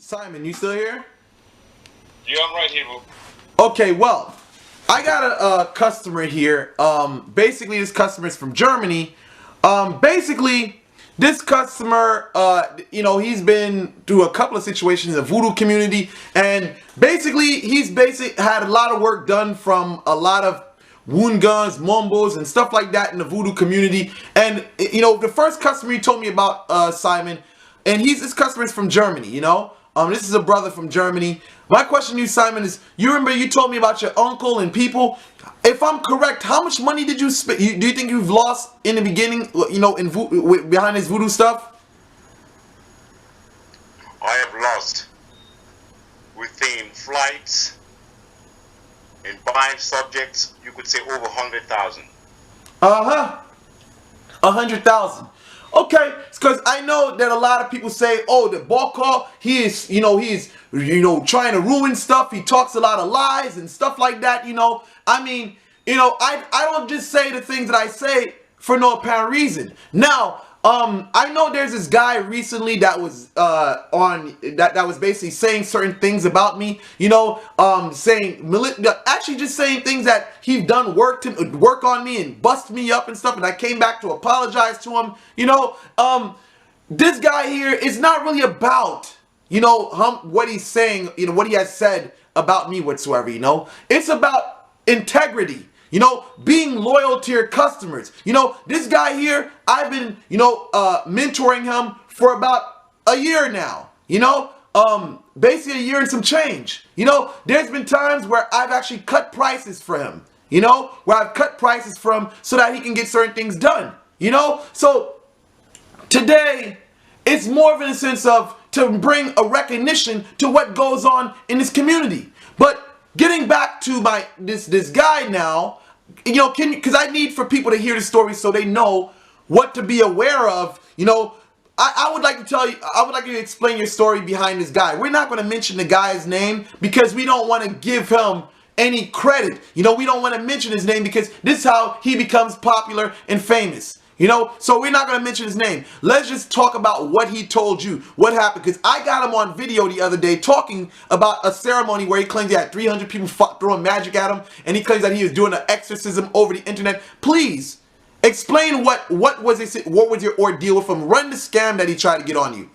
Simon, you still here? Yeah, I'm right here, bro. Okay, well, I got a customer here. Basically, this customer is from Germany. Basically, this customer, he's been through a couple of situations in the voodoo community, and basically, he's had a lot of work done from a lot of wound guns, mombos, and stuff like that in the voodoo community. And the first customer he told me about, Simon, and this customer is from Germany. This is a brother from Germany. My question to you, Simon, is: you remember you told me about your uncle and people? If I'm correct, how much money did you spend? Do you think you've lost in the beginning? Behind this voodoo stuff? I have lost within flights and buying subjects. You could say over 100,000. Uh-huh. 100,000. Okay, it's because I know that a lot of people say, oh, the Bokor, he's trying to ruin stuff. He talks a lot of lies and stuff like that. I don't just say the things that I say for no apparent reason. Now, I know there's this guy recently that was that was basically saying certain things about me, actually just saying things that he's done work on me and bust me up and stuff, and I came back to apologize to him. This guy here is not really about what he's saying, what he has said about me whatsoever. It's about integrity. Being loyal to your customers. This guy here, I've been, mentoring him for about a year now. Basically a year and some change. There's been times where I've actually cut prices for him. Where I've cut prices for him so that he can get certain things done. So today, it's more of in a sense of to bring a recognition to what goes on in this community. But getting back to this guy now, because I need for people to hear the story so they know what to be aware of. I would like you to explain your story behind this guy. We're not going to mention the guy's name because we don't want to give him any credit. We don't want to mention his name because this is how he becomes popular and famous. So we're not going to mention his name. Let's just talk about what he told you, what happened. Because I got him on video the other day talking about a ceremony where he claims he had 300 people throwing magic at him. And he claims that he was doing an exorcism over the internet. Please, explain what was your ordeal with him? Run the scam that he tried to get on you.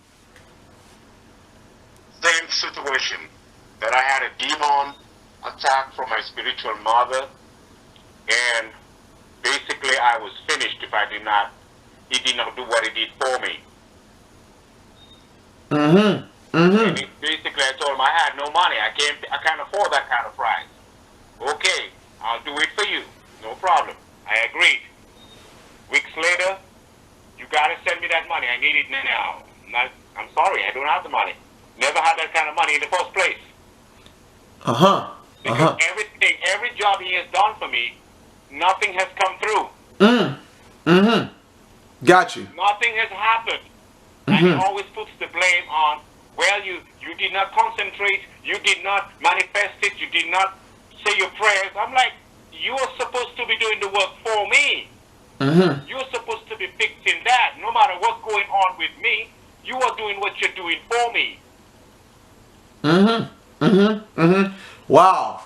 Same situation. That I had a demon attack from my spiritual mother. And basically, I was finished if he did not do what he did for me. And basically, I told him I had no money. I can't afford that kind of price. Okay, I'll do it for you. No problem. I agreed. Weeks later, you gotta send me that money. I need it now. I'm sorry, I don't have the money. Never had that kind of money in the first place. Because every job he has done for me, nothing has come through. Got you. Nothing has happened. And he always puts the blame on, well, you did not concentrate, you did not manifest it, you did not say your prayers. I'm like, you are supposed to be doing the work for me. You're supposed to be fixing that. No matter what's going on with me, you are doing what you're doing for me. Wow.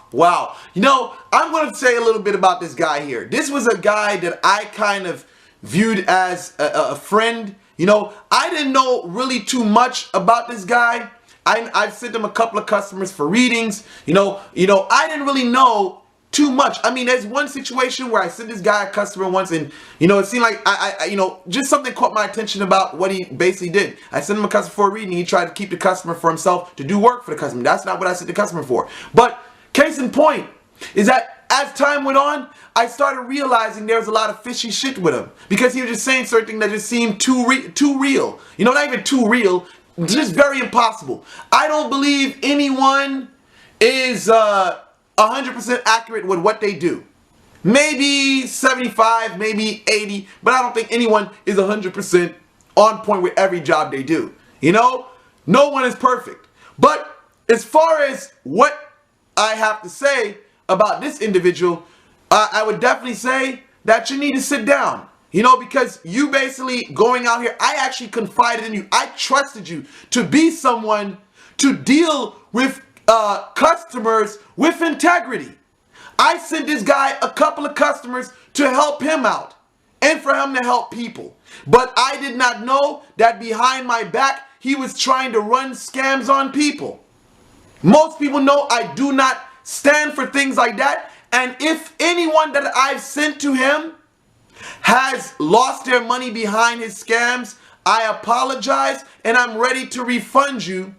I'm going to say a little bit about this guy here. This was a guy that I kind of viewed as a friend. I didn't know really too much about this guy. I've sent him a couple of customers for readings. I didn't really know too much. There's one situation where I sent this guy a customer once, and it seemed like just something caught my attention about what he basically did. I sent him a customer for a reading. He tried to keep the customer for himself to do work for the customer. That's not what I sent the customer for. But case in point is that as time went on, I started realizing there was a lot of fishy shit with him because he was just saying certain things that just seemed too real. Not even too real, just very impossible. I don't believe anyone is 100% accurate with what they do. Maybe 75, maybe 80, but I don't think anyone is 100% on point with every job they do. No one is perfect. But as far as what I have to say about this individual, I would definitely say that you need to sit down. Because you basically going out here, I actually confided in you. I trusted you to be someone to deal with customers with integrity. I sent this guy a couple of customers to help him out and for him to help people. But I did not know that behind my back, he was trying to run scams on people. Most people know I do not stand for things like that. And if anyone that I've sent to him has lost their money behind his scams, I apologize and I'm ready to refund you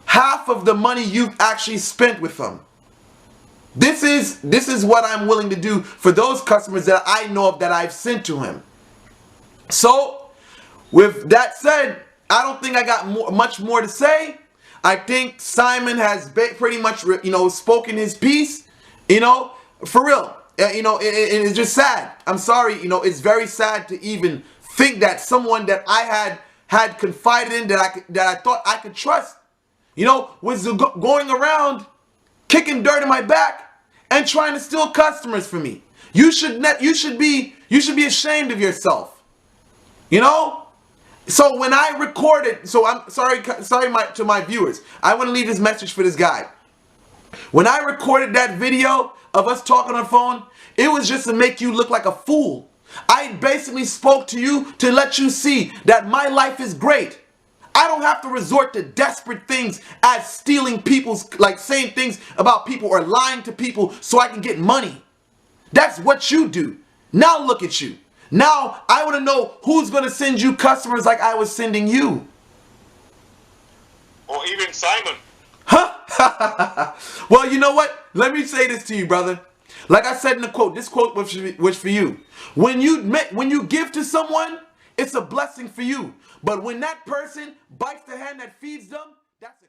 half of the money you've actually spent with them. This is what I'm willing to do for those customers that I know of that I've sent to him. So, with that said, I don't think I got much more to say. I think Simon has pretty much, spoken his piece. For real. It's just sad. I'm sorry. It's very sad to even think that someone that I had confided in, that I thought I could trust, was going around kicking dirt in my back and trying to steal customers from me. You should be ashamed of yourself. So when I recorded, so I'm sorry to my viewers. I want to leave this message for this guy. When I recorded that video of us talking on the phone, it was just to make you look like a fool. I basically spoke to you to let you see that my life is great. I don't have to resort to desperate things as stealing people's, saying things about people or lying to people so I can get money. That's what you do. Now look at you. Now I want to know who's going to send you customers like I was sending you. Or even Simon. Huh? Well, you know what? Let me say this to you, brother. Like I said in the quote, this quote was for you. When you give to someone, it's a blessing for you. But when that person bites the hand that feeds them, that's a